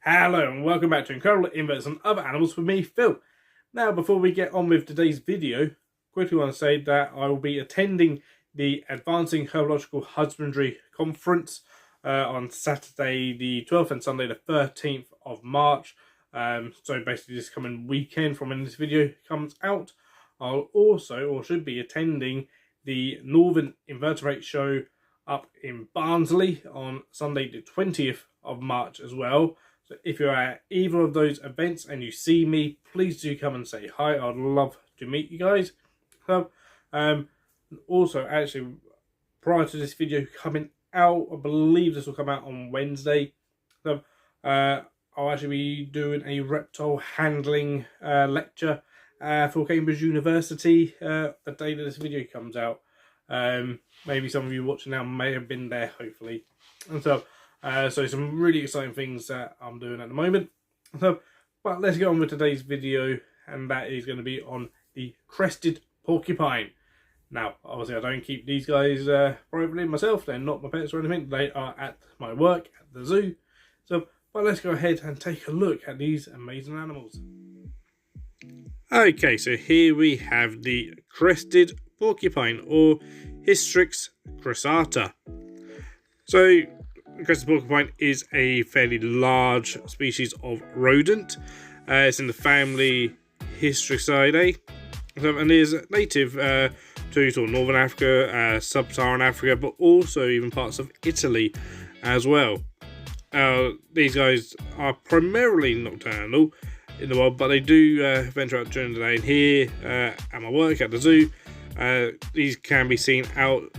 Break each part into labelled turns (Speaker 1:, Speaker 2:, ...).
Speaker 1: Hello and welcome back to Incredible Inverts and Other Animals with me, Phil. Now, before we get on with today's video, quickly want to say that I will be attending the Advancing Herbological Husbandry Conference on Saturday the 12th and Sunday the 13th of March. So basically this coming weekend from when this video comes out. I'll also, or should be, attending the Northern Invertebrate Show up in Barnsley on Sunday the 20th of March as well. So if you're at either of those events and you see me, please do come and say hi. I'd love to meet you guys. So, also, actually, prior to this video coming out, I believe this will come out on Wednesday. So, I'll actually be doing a reptile handling lecture for Cambridge University the day that this video comes out. Maybe some of you watching now may have been there, hopefully. And so some really exciting things that I'm doing at the moment. So, but let's get on with today's video, and that is going to be on the crested porcupine. Now, obviously I don't keep these guys privately myself. They're not my pets or anything. They are at my work at the zoo. So, but let's go ahead and take a look at these amazing animals. Okay, so here we have the crested porcupine, or Hystrix crissata. So, the crested porcupine is a fairly large species of rodent. It's in the family Hystricidae, and is native to sort of northern Africa, sub-Saharan Africa, but also even parts of Italy as well. These guys are primarily nocturnal in the wild, but they do venture out during the day. And here at my work at the zoo, these can be seen out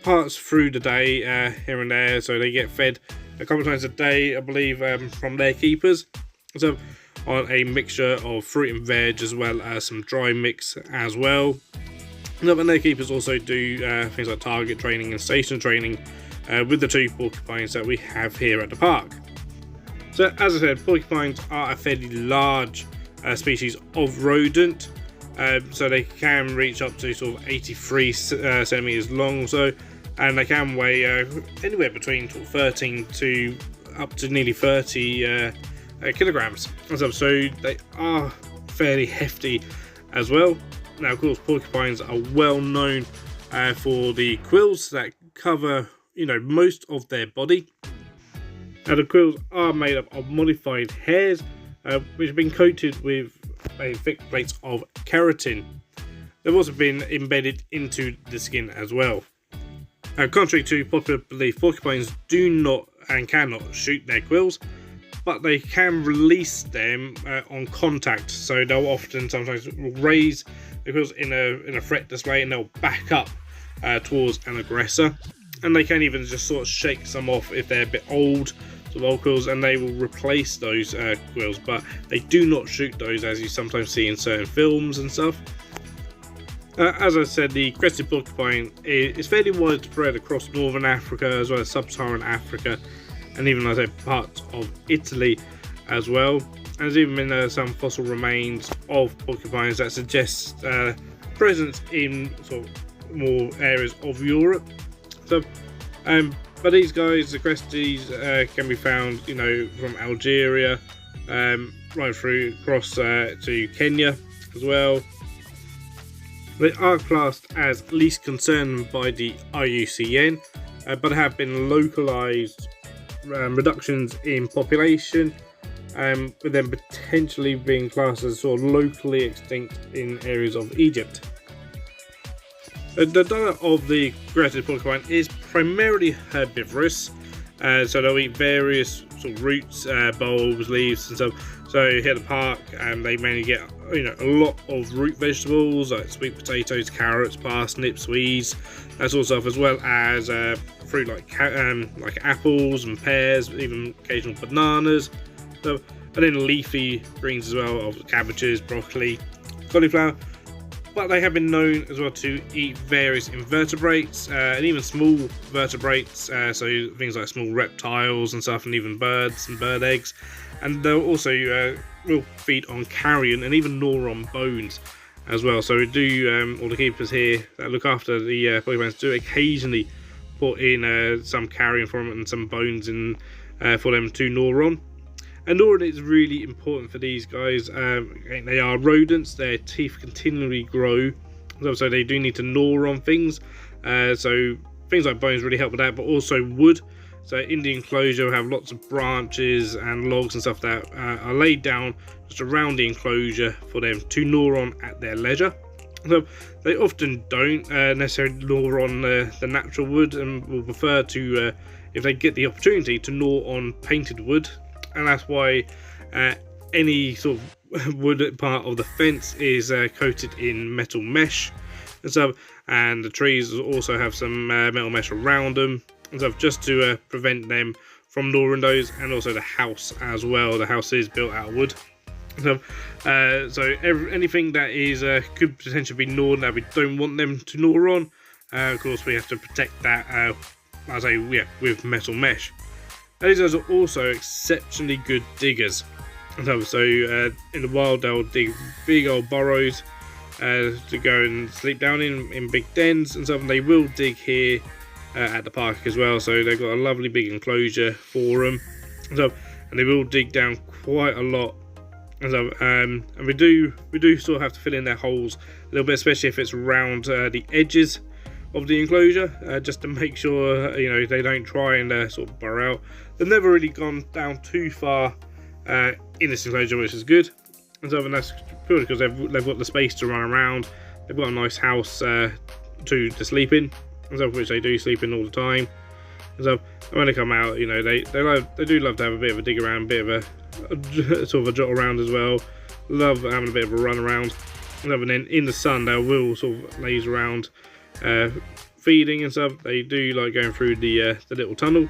Speaker 1: parts through the day here and there, so they get fed a couple of times a day, I believe, from their keepers. So on a mixture of fruit and veg, as well as some dry mix as well. And their keepers also do things like target training and station training with the two porcupines that we have here at the park. So as I said, porcupines are a fairly large species of rodent. So they can reach up to sort of 83 centimeters long or so, and they can weigh anywhere between 13 to up to nearly 30 kilograms. So they are fairly hefty as well. Now, of course, porcupines are well known for the quills that cover, most of their body. Now, the quills are made up of modified hairs, which have been coated with a thick plates of keratin. They've also been embedded into the skin as well. Contrary to popular belief, porcupines do not and cannot shoot their quills, but they can release them on contact. So they'll often sometimes raise the quills in a threat display, and they'll back up towards an aggressor. And they can even just sort of shake some off if they're a bit old. Old quills, and they will replace those quills, but they do not shoot those, as you sometimes see in certain films and stuff. As I said, the crested porcupine is fairly widespread across northern Africa, as well as sub-Saharan Africa, and even, as I said, parts of Italy as well. And there's even been some fossil remains of porcupines that suggest presence in sort of more areas of Europe. So, but these guys, the cresties, can be found, from Algeria, right through across to Kenya as well. They are classed as least concern by the IUCN, but have been localized reductions in population, with them potentially being classed as sort of locally extinct in areas of Egypt. The diet of the crested porcupine is primarily herbivorous, so they'll eat various sort of roots, bulbs, leaves and stuff. So here at the park, they mainly get a lot of root vegetables like sweet potatoes, carrots, parsnips, weeds, that sort of stuff, as well as fruit like apples and pears, even occasional bananas. So, and then leafy greens as well, of cabbages, broccoli, cauliflower. But they have been known as well to eat various invertebrates and even small vertebrates, so things like small reptiles and stuff, and even birds and bird eggs. And they'll also will feed on carrion and even gnaw on bones as well. So we do, all the keepers here that look after the porcupines do occasionally put in some carrion from it and some bones in for them to gnaw on. And gnawing is really important for these guys. They are rodents, their teeth continually grow, so they do need to gnaw on things. So things like bones really help with that, but also wood. So in the enclosure we have lots of branches and logs and stuff that are laid down just around the enclosure for them to gnaw on at their leisure. So they often don't necessarily gnaw on the natural wood, and will prefer to, if they get the opportunity, to gnaw on painted wood. And that's why any sort of wood part of the fence is coated in metal mesh and stuff, and the trees also have some metal mesh around them and stuff, just to prevent them from gnawing those. And also the house as well, the house is built out of wood. So anything that is could potentially be gnawed that we don't want them to gnaw on, of course we have to protect that with metal mesh. These guys are also exceptionally good diggers. So in the wild they'll dig big old burrows to go and sleep down in big dens and stuff. And they will dig here at the park as well. So they've got a lovely big enclosure for them. And they will dig down quite a lot. And we do sort of have to fill in their holes a little bit, especially if it's around the edges of the enclosure, just to make sure they don't try and sort of burrow out. They've never really gone down too far in this enclosure, which is good. And that's purely because they've got the space to run around. They've got a nice house to sleep in, which they do sleep in all the time. And when they come out, they do love to have a bit of a dig around, a bit of a sort of a jot around as well. Love having a bit of a run around. And then in the sun they will sort of laze around feeding and stuff. They do like going through the little tunnel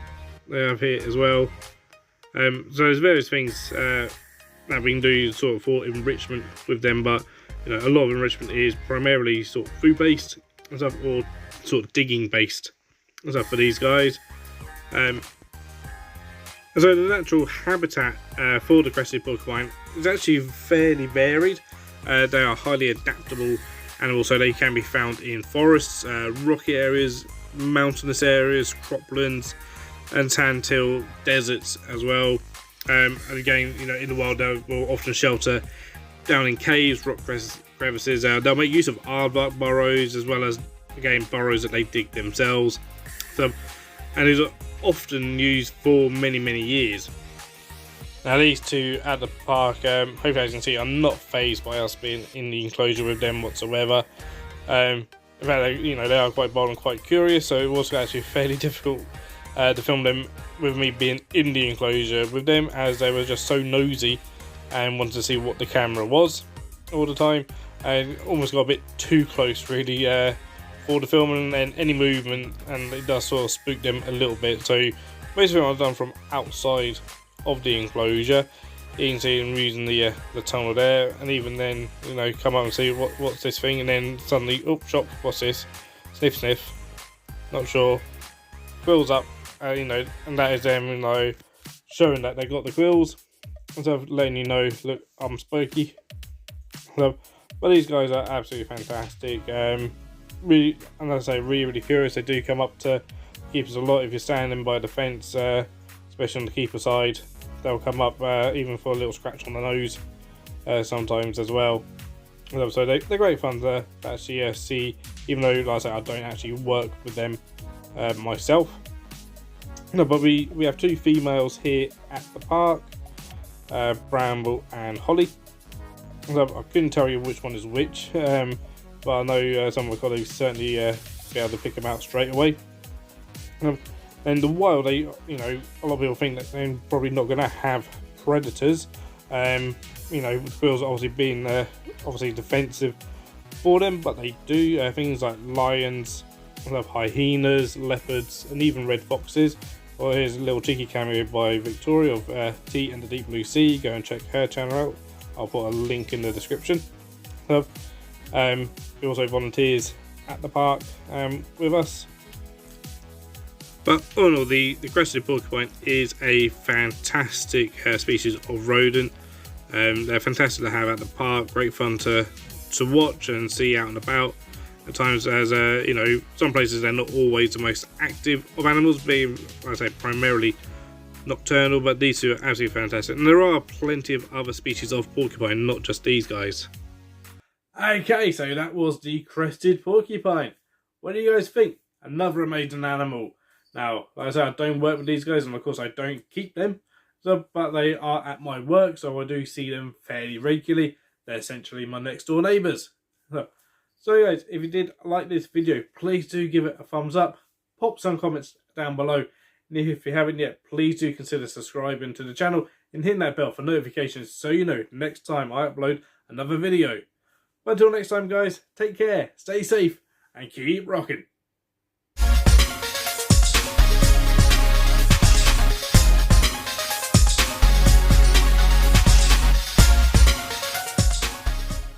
Speaker 1: they have here as well. So there's various things that we can do sort of for enrichment with them, but a lot of enrichment is primarily sort of food based and stuff, or sort of digging based and stuff for these guys. So the natural habitat for the crested porcupine is actually fairly varied. They are highly adaptable, and also they can be found in forests, rocky areas, mountainous areas, croplands, and sandhill deserts as well. And again, in the wild they will often shelter down in caves, rock crevices. They'll make use of aardvark burrows, as well as again burrows that they dig themselves. And these are often used for many years. Now these two at the park, hopefully as you can see, I'm not fazed by us being in the enclosure with them whatsoever. In fact, they are quite bold and quite curious, so it was actually fairly difficult to film them with me being in the enclosure with them, as they were just so nosy and wanted to see what the camera was all the time, and almost got a bit too close really for the film, and then any movement, and it does sort of spook them a little bit. So basically what I've done from outside of the enclosure, you can see them using the tunnel there, and even then come up and see what's this thing, and then suddenly, oh, shock, what's this? Sniff sniff, not sure, quills up, and that is them showing that they got the quills, and so letting look, I'm spooky. But these guys are absolutely fantastic. Really, and as I say, really curious. They do come up to keepers a lot. If you're standing by the fence, especially on the keeper side, they'll come up even for a little scratch on the nose sometimes as well. So they're great fun to actually see, even though, like I say, I don't actually work with them myself. But we have two females here at the park, Bramble and Holly. I couldn't tell you which one is which. But I know some of my colleagues certainly be able to pick them out straight away. And the wild, a lot of people think that they're probably not going to have predators. With quills obviously being obviously defensive for them, but they do. Things like lions, hyenas, leopards, and even red foxes. Well, here's a little cheeky cameo by Victoria of Tea and the Deep Blue Sea. Go and check her channel out. I'll put a link in the description. He also volunteers at the park with us. But all in all, the crested porcupine is a fantastic species of rodent. They're fantastic to have at the park, great fun to watch and see out and about. At times, as some places they're not always the most active of animals, being, like I say, primarily nocturnal, but these two are absolutely fantastic. And there are plenty of other species of porcupine, not just these guys. Okay, so that was the crested porcupine. What do you guys think? Another amazing animal. Now, like I said, I don't work with these guys, and of course I don't keep them, but they are at my work, so I do see them fairly regularly. They're essentially my next door neighbours. So guys, if you did like this video, please do give it a thumbs up, pop some comments down below, and if you haven't yet, please do consider subscribing to the channel and hitting that bell for notifications so you know next time I upload another video. But until next time guys, take care, stay safe, and keep rocking.